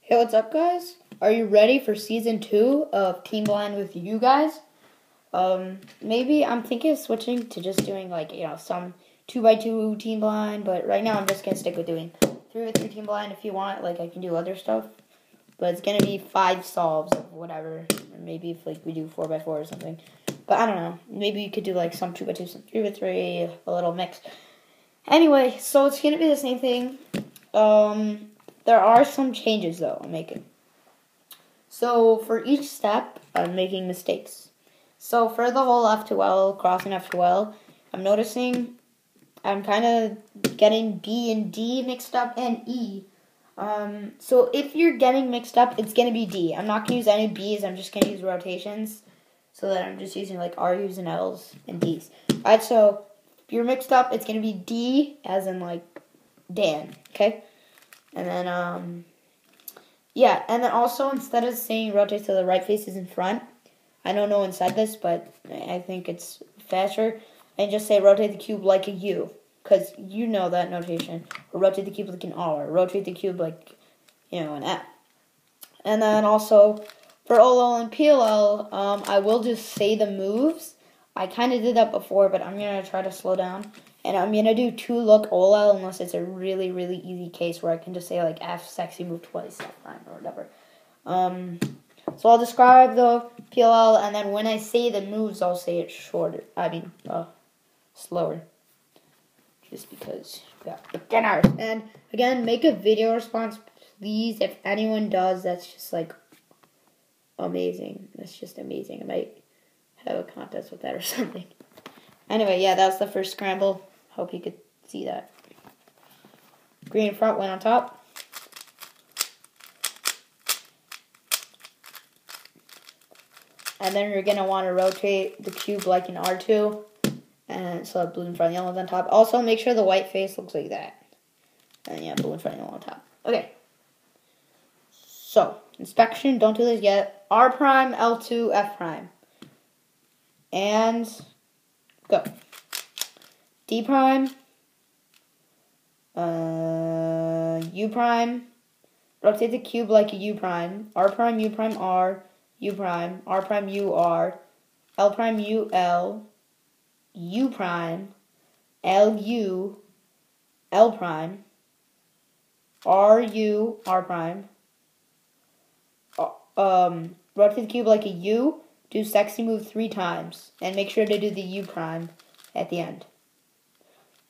Hey, what's up, guys? Are you ready for season 2 of Team Blind with you guys? Maybe I'm thinking of switching to just doing some 2x2 Team Blind, but right now I'm just gonna stick with doing 3x3 Team Blind. If you want, I can do other stuff, but it's gonna be 5 solves of whatever. Or maybe if we do 4x4 or something, but I don't know. Maybe you could do some 2x2, some 3x3, a little mix. Anyway, so it's gonna be the same thing. There are some changes, though, I'm making. So, for each step, I'm making mistakes. So, for the whole F2L, crossing F2L, I'm noticing I'm kind of getting B and D mixed up and E. So, if you're getting mixed up, it's going to be D. I'm not going to use any B's. I'm just going to use rotations. So that I'm just using, R's and L's and D's. Alright, so, if you're mixed up, it's going to be D, as in, Dan, okay? And then, and then also, instead of saying rotate to the right faces in front, I don't know inside this, but I think it's faster, and just say rotate the cube like a U, because you know that notation. Or rotate the cube like an R, or rotate the cube like, an F. And then also, for OLL and PLL, I will just say the moves. I kind of did that before, but I'm going to try to slow down. And I'm going to do 2 look OLL unless it's a really, really easy case where I can just say F sexy move twice, F prime or whatever. So I'll describe the PLL, and then when I say the moves, I'll say it slower. Just because, beginners. And again, make a video response, please. If anyone does, that's just amazing. That's just amazing. I might have a contest with that or something. Anyway, that was the first scramble. Hope you could see that. Green in front, white on top. And then you're going to want to rotate the cube like an R2. And so blue in front, yellow on top. Also, make sure the white face looks like that. And blue in front, yellow on top. Okay. So, inspection, don't do this yet. R prime, L2, F prime. And go. D prime, U prime, rotate the cube like a U prime, R prime, U prime, R, U prime, R prime, U, R, L prime, U, L, U prime, L, U, L prime, R, U, R prime, rotate the cube like a U, do sexy move 3 times, and make sure to do the U prime at the end.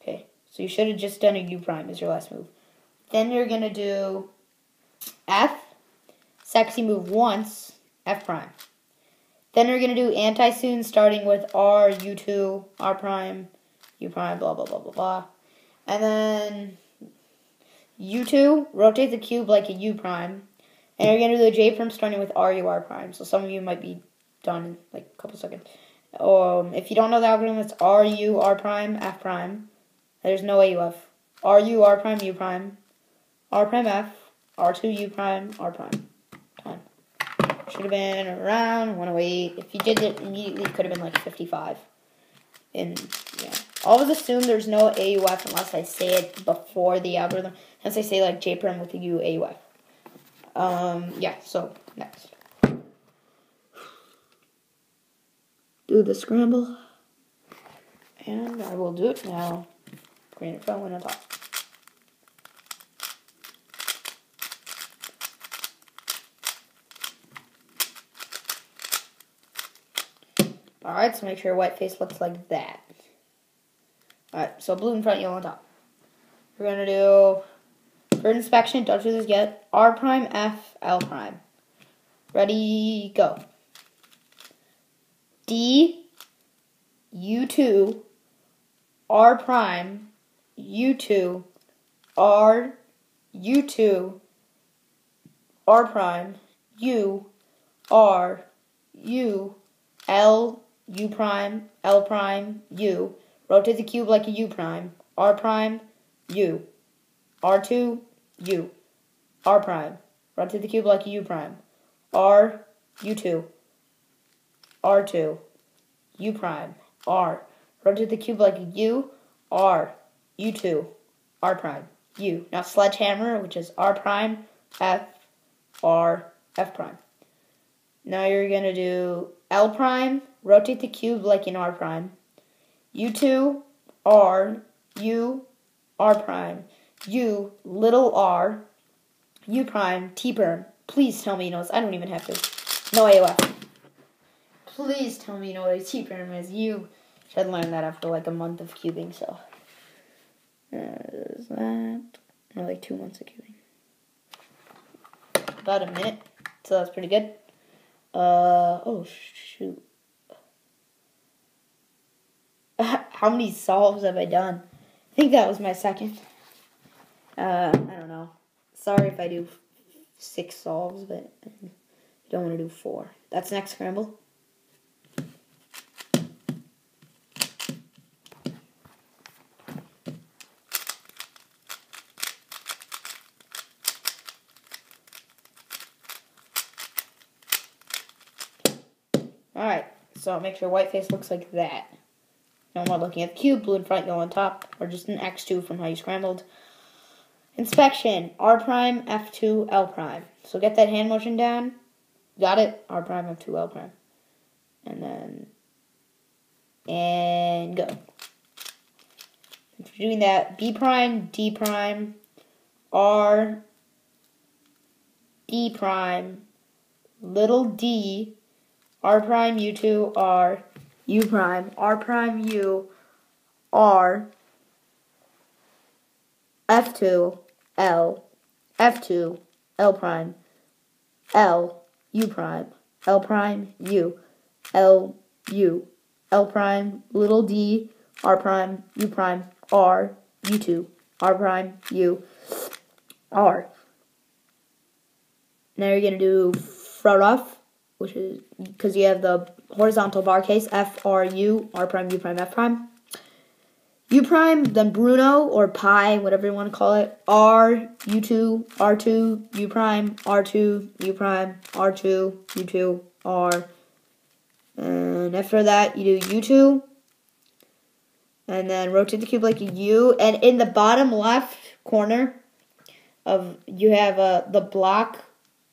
Okay, so you should have just done a U prime as your last move. Then you're going to do F, sexy move once, F prime. Then you're going to do anti-soon starting with R, U2, R prime, U prime, blah, blah, blah, blah, blah. And then U2, rotate the cube like a U prime. And you're going to do the J prime starting with R, U, R prime. So some of you might be done in a couple seconds. If you don't know the algorithm, it's R, U, R prime, F prime. There's no AUF. R, U, R prime, U prime. R prime, F. R2, U prime, R prime. Time. Should have been around 108. If you did it immediately, it could have been 55. Always assume there's no AUF unless I say it before the algorithm. Unless I say J prime with a U AUF. So next. Do the scramble. And I will do it now. Green in front, white on top. Alright, so make sure your white face looks like that. Alright, so blue in front, yellow on top. We're going to do, for inspection, don't do this yet, R prime, F, L prime. Ready, go. D, U2, R prime, U2, R, U2, R prime, U, R, U, L, U prime, L prime, U. Rotate the cube like a U prime. R prime, U. R2, U. R prime. Rotate the cube like a U prime. R, U2. R2. U prime. R. Rotate the cube like a U. R. U2. R prime. U. Now sledgehammer, which is R prime, F, R, F prime. Now you're going to do L prime, rotate the cube like in R prime. U2, R, U, R prime, U, little r, U prime, T perm. Please tell me you know this. I don't even have to. No AOF. Please tell me you know what a T perm is. You should learn that after like a month of cubing, so. Is that? Or like 2 months of cubing. About a minute, so that's pretty good. Oh shoot. How many solves have I done? I think that was my second. I don't know. Sorry if I do 6 solves, but I don't want to do 4. That's next scramble. Alright, so make sure white face looks like that. No more looking at the cube, blue in front, yellow on top, or just an X2 from how you scrambled. Inspection, R prime, F2, L prime. So get that hand motion down. Got it? R prime, F2, L prime. And go. If you're doing that, B prime, D prime, R, D prime, little d, R prime, U2, R, U prime, R prime, U, R, F2, L, F2, L prime, L, U prime, L prime, U, L, U, L prime, little d, R prime, U prime, R, U2, R prime, U, R. Now you're going to do front off, which is because you have the horizontal bar case, F, R, U, R prime, U prime, F prime. U prime, then Bruno, or pi, whatever you want to call it, R, U2, R2, U prime, R2, U prime, R2, U2, R. And after that, you do U2, and then rotate the cube like a U, and in the bottom left corner of, you have the block,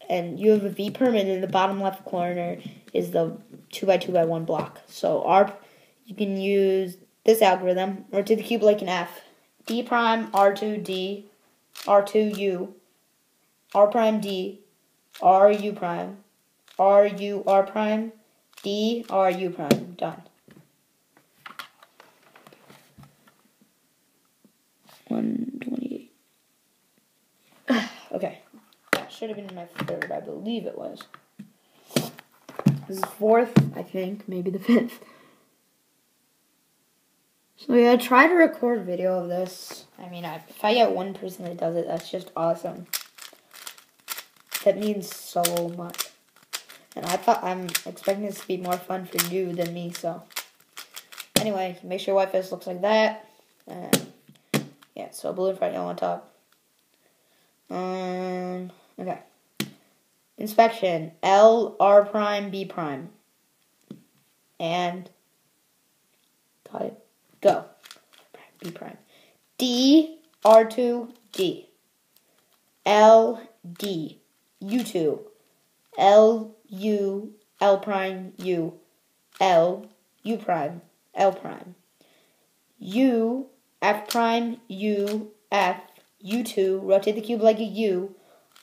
and you have a V perm, and in the bottom left corner is the 2x2x1 block. So you can use this algorithm, rotate the cube like an F. D prime, R2, D, R2, U, R prime, D, R, U prime, R, U, R prime, D, R, U prime. Done. 128. Okay. That should have been my third, I believe it was. This is fourth, I think, maybe the fifth. So yeah, try to record a video of this. I mean, if I get one person that does it, that's just awesome. That means so much. And I'm expecting this to be more fun for you than me, so. Anyway, make sure white face looks like that. And yeah, so blue in front, yellow on top. Okay. Inspection, L, R prime, B prime. And got it. Go. B prime. D, R2, D. L, D. U2. L, U, L prime, U. L, U prime, L prime. U, F prime, U, F, U2. Rotate the cube like a U.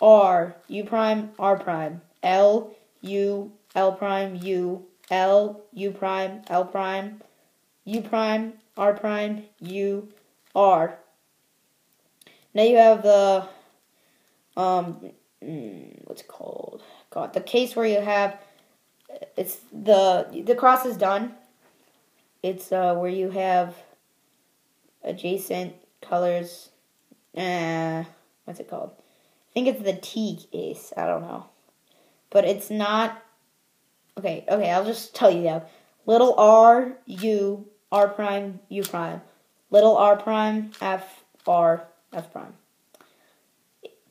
R, U prime, R prime. L, U, L prime, U. L, U prime, L prime. U prime, R prime, U, R. Now you have the, what's it called? God, the case where you have, it's the cross is done. It's where you have adjacent colors. What's it called? I think it's the T case. I don't know, but it's not. Okay, I'll just tell you now. Little r, U, R prime, U prime. Little r prime, F, R, F prime.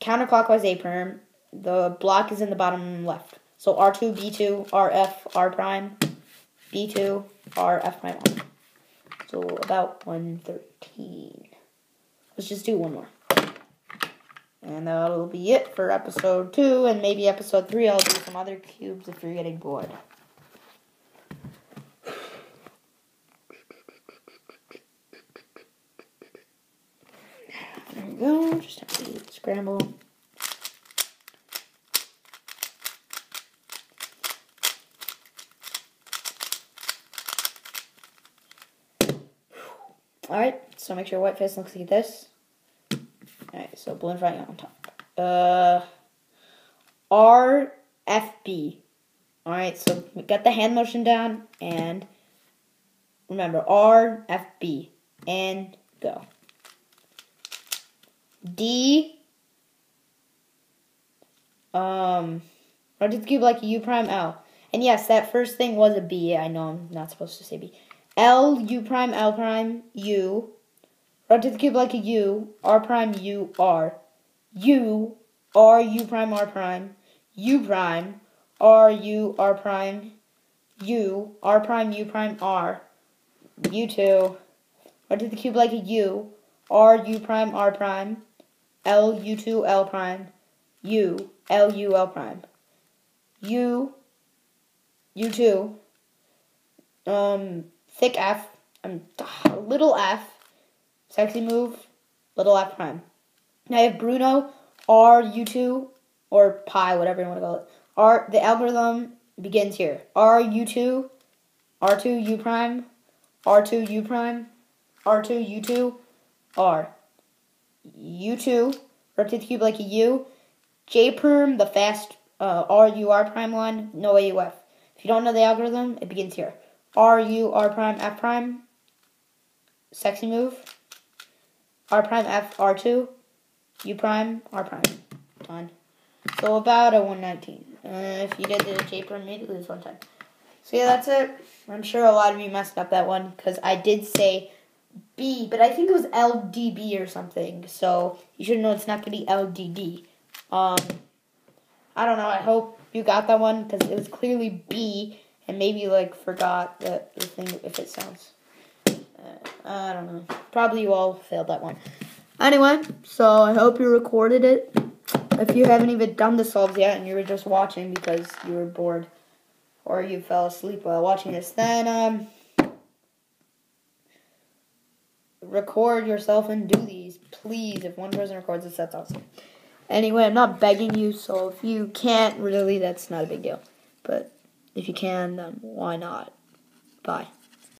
Counterclockwise A perm. The block is in the bottom left. So R2, B2, RF, R prime, B2, R, F prime, R. So about 113. Let's just do one more. And that'll be it for episode 2, and maybe episode 3 I'll do some other cubes if you're getting bored. There we go, just have to scramble. Alright, so make sure white face looks like this. Alright, so blue and front on top. RFB. Alright, so we got the hand motion down, and remember, RFB, and go. D, rotate the cube like a U prime L. And yes, that first thing was a B. I know I'm not supposed to say B. L, U prime, L prime, U. Rotate the cube like a U, R prime, U, R. U, R, U prime, R prime, U prime, R, U, R prime, U, R prime, U prime, R. U2. Rotate the cube like a U, R, U prime, R prime, L, U2, L prime, U, L, U, L prime. U, U2. Thick F, little f, sexy move, little f prime. Now you have Bruno, R, U2, or pi, whatever you want to call it. The algorithm begins here. R, U2, R2, U prime, R2, U prime, R2, U2, R. U2, rotate the cube like a U. J perm, the fast R, U, R prime line, no AUF. If you don't know the algorithm, it begins here. R, U, R prime, F prime, sexy move. R prime, F, R2, U prime, R prime. Done. So about a 119. If you did the J perm immediately, it's 110. So yeah, that's it. I'm sure a lot of you messed up that one because I did say B, but I think it was LDB or something. So you should know it's not going to be LDD. I don't know. I hope you got that one because it was clearly B, and maybe you forgot the thing if it sounds. I don't know. Probably you all failed that one. Anyway, so I hope you recorded it. If you haven't even done the solves yet and you were just watching because you were bored or you fell asleep while watching this, then record yourself and do these, please. If one person records this, that's awesome. Anyway, I'm not begging you, so if you can't, really, that's not a big deal. But if you can, then why not? Bye.